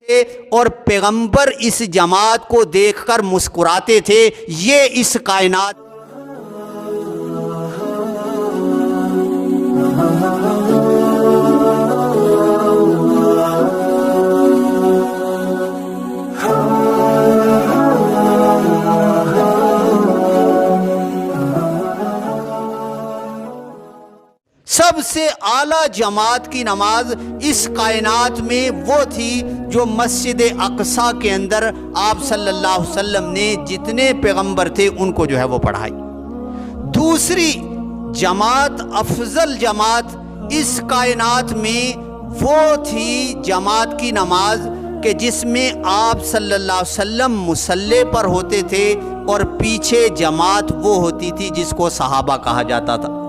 تھے اور پیغمبر اس جماعت کو دیکھ کر مسکراتے تھے۔ یہ اس کائنات سب سے اعلیٰ جماعت کی نماز اس کائنات میں وہ تھی جو مسجد اقصیٰ کے اندر آپ صلی اللہ علیہ وسلم نے جتنے پیغمبر تھے ان کو جو ہے وہ پڑھائی۔ دوسری جماعت، افضل جماعت اس کائنات میں وہ تھی جماعت کی نماز کہ جس میں آپ صلی اللہ علیہ وسلم مصلی پر ہوتے تھے اور پیچھے جماعت وہ ہوتی تھی جس کو صحابہ کہا جاتا تھا۔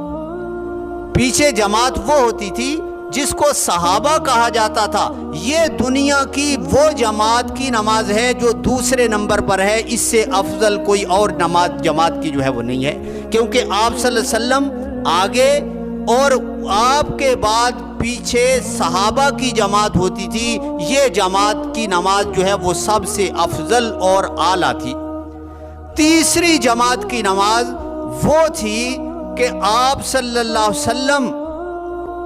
پیچھے جماعت وہ ہوتی تھی جس کو صحابہ کہا جاتا تھا۔ یہ دنیا کی وہ جماعت کی نماز ہے جو دوسرے نمبر پر ہے، اس سے افضل کوئی اور نماز جماعت کی جو ہے وہ نہیں ہے، کیونکہ آپ صلی اللہ علیہ وسلم آگے اور آپ کے بعد پیچھے صحابہ کی جماعت ہوتی تھی۔ یہ جماعت کی نماز جو ہے وہ سب سے افضل اور اعلیٰ تھی۔ تیسری جماعت کی نماز وہ تھی کہ آپ صلی اللہ علیہ وسلم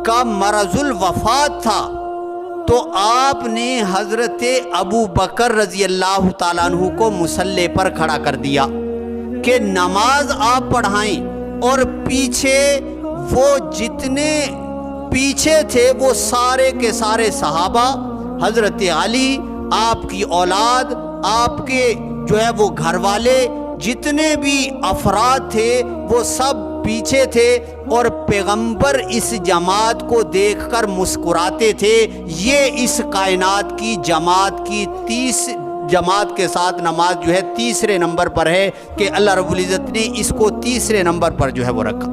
کا مرض الوفات تھا تو آپ نے حضرت ابو بکر رضی اللہ تعالیٰ عنہ کو مصلی پر کھڑا کر دیا کہ نماز آپ پڑھائیں، اور پیچھے وہ جتنے پیچھے تھے وہ سارے کے سارے صحابہ، حضرت علی، آپ کی اولاد، آپ کے جو ہے وہ گھر والے، جتنے بھی افراد تھے وہ سب پیچھے تھے، اور پیغمبر اس جماعت کو دیکھ کر مسکراتے تھے۔ یہ اس کائنات کی جماعت کی جماعت کے ساتھ نماز جو ہے تیسرے نمبر پر ہے کہ اللہ رب العزت نے اس کو تیسرے نمبر پر جو ہے وہ رکھا۔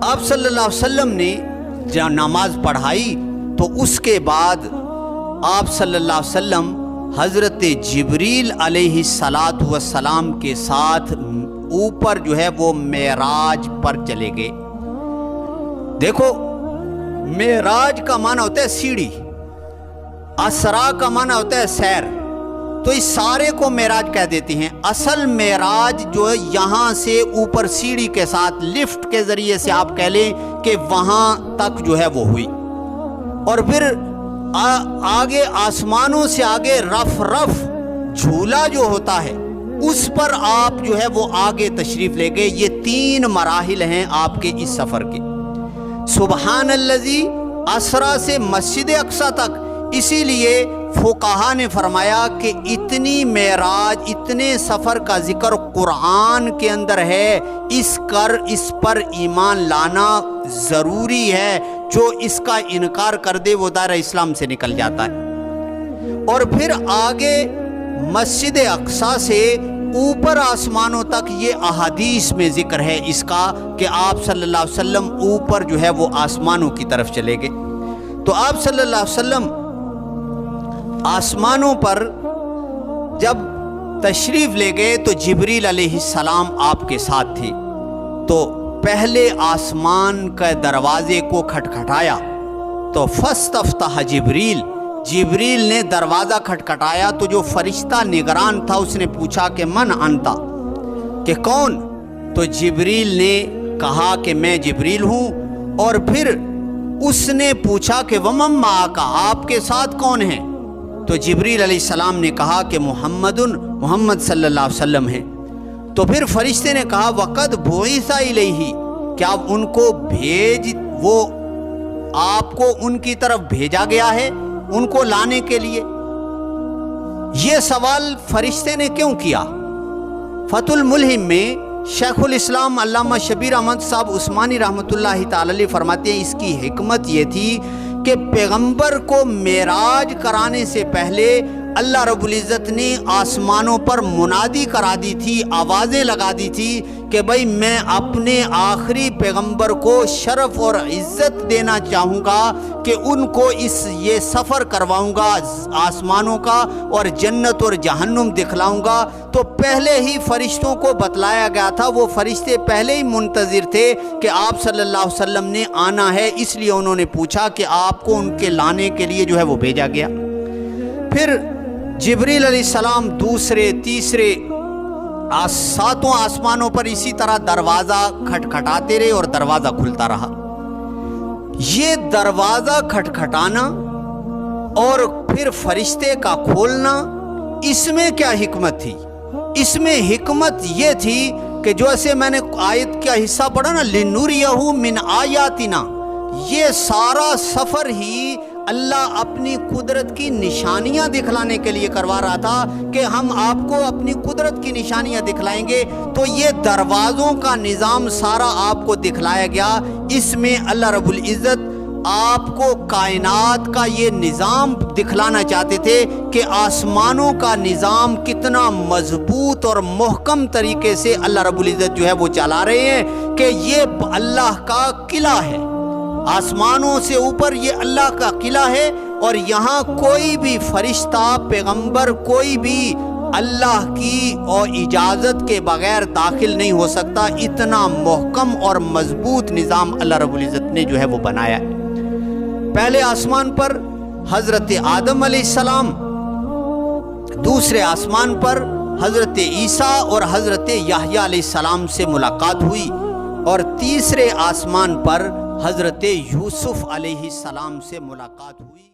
آپ صلی اللہ علیہ وسلم نے جب نماز پڑھائی تو اس کے بعد آپ صلی اللہ علیہ وسلم حضرت جبریل علیہ السلام کے ساتھ اوپر جو ہے وہ معراج پر چلے گئے۔ دیکھو، معراج کا معنی ہوتا ہے سیڑھی، اسرا کا معنی ہوتا ہے سیر، تو اس سارے کو معراج کہہ دیتے ہیں۔ اصل معراج جو ہے یہاں سے اوپر سیڑھی کے ساتھ لفٹ کے ذریعے سے آپ کہہ لیں کہ وہاں تک جو ہے وہ ہوئی، اور پھر آگے آسمانوں سے آگے رف جھولا جو ہوتا ہے اس پر آپ جو ہے وہ آگے تشریف لے گئے۔ یہ 3 مراحل ہیں آپ کے اس سفر کے۔ سبحان الذی اسرا سے مسجد اقصیٰ تک، اسی لیے فقہا نے فرمایا کہ اتنی معراج، اتنے سفر کا ذکر قرآن کے اندر ہے، اس پر ایمان لانا ضروری ہے۔ جو اس کا انکار کر دے وہ دائرہ اسلام سے نکل جاتا ہے۔ اور پھر آگے مسجد اقصیٰ سے اوپر آسمانوں تک یہ احادیث میں ذکر ہے اس کا کہ آپ صلی اللہ علیہ وسلم اوپر جو ہے وہ آسمانوں کی طرف چلے گئے۔ تو آپ صلی اللہ علیہ وسلم آسمانوں پر جب تشریف لے گئے تو جبریل علیہ السلام آپ کے ساتھ تھے، تو پہلے آسمان کے دروازے کو کھٹکھٹایا تو فاستفتح جبریل نے دروازہ کھٹکھٹایا تو جو فرشتہ نگران تھا اس نے پوچھا کہ من انتا، کہ کون؟ تو جبریل نے کہا کہ میں جبریل ہوں، اور پھر اس نے پوچھا کہ ومن معک، آپ کے ساتھ کون ہیں؟ تو جبریل علیہ السلام نے کہا کہ محمد صلی اللہ علیہ وسلم ہیں۔ تو پھر فرشتے نے کہا وقد بعث الیہ، کیا ان کو وہ آپ کو ان کی طرف بھیجا گیا ہے ان کو لانے کے لیے؟ یہ سوال فرشتے نے کیوں کیا؟ فتح الملہم میں شیخ الاسلام علامہ شبیر احمد صاحب عثمانی رحمۃ اللہ تعالی علیہ فرماتے ہیں اس کی حکمت یہ تھی کہ پیغمبر کو معراج کرانے سے پہلے اللہ رب العزت نے آسمانوں پر منادی کرا دی تھی، آوازیں لگا دی تھی کہ بھائی میں اپنے آخری پیغمبر کو شرف اور عزت دینا چاہوں گا کہ ان کو یہ سفر کرواؤں گا آسمانوں کا، اور جنت اور جہنم دکھلاؤں گا۔ تو پہلے ہی فرشتوں کو بتلایا گیا تھا، وہ فرشتے پہلے ہی منتظر تھے کہ آپ صلی اللہ علیہ وسلم نے آنا ہے، اس لیے انہوں نے پوچھا کہ آپ کو ان کے لانے کے لیے جو ہے وہ بھیجا گیا۔ پھر جبریل علیہ السلام دوسرے تیسرے ساتوں آسمانوں پر اسی طرح دروازہ کھٹکھٹاتے رہے اور دروازہ کھلتا رہا۔ یہ دروازہ کھٹکھٹانا اور پھر فرشتے کا کھولنا، اس میں کیا حکمت تھی؟ اس میں حکمت یہ تھی کہ جو ایسے میں نے آیت کا حصہ پڑھا نا، لِنُرِيَهُ مِنْ آیَاتِنَا، یہ سارا سفر ہی اللہ اپنی قدرت کی نشانیاں دکھلانے کے لیے کروا رہا تھا کہ ہم آپ کو اپنی قدرت کی نشانیاں دکھلائیں گے۔ تو یہ دروازوں کا نظام سارا آپ کو دکھلایا گیا۔ اس میں اللہ رب العزت آپ کو کائنات کا یہ نظام دکھلانا چاہتے تھے کہ آسمانوں کا نظام کتنا مضبوط اور محکم طریقے سے اللہ رب العزت جو ہے وہ چلا رہے ہیں، کہ یہ اللہ کا قلعہ ہے، آسمانوں سے اوپر یہ اللہ کا قلعہ ہے، اور یہاں کوئی بھی فرشتہ، پیغمبر، کوئی بھی اللہ کی اور اجازت کے بغیر داخل نہیں ہو سکتا۔ اتنا محکم اور مضبوط نظام اللہ رب العزت نے جو ہے وہ بنایا ہے۔ پہلے آسمان پر حضرت آدم علیہ السلام، دوسرے آسمان پر حضرت عیسیٰ اور حضرت یحییٰ علیہ السلام سے ملاقات ہوئی، اور تیسرے آسمان پر حضرت یوسف علیہ السلام سے ملاقات ہوئی۔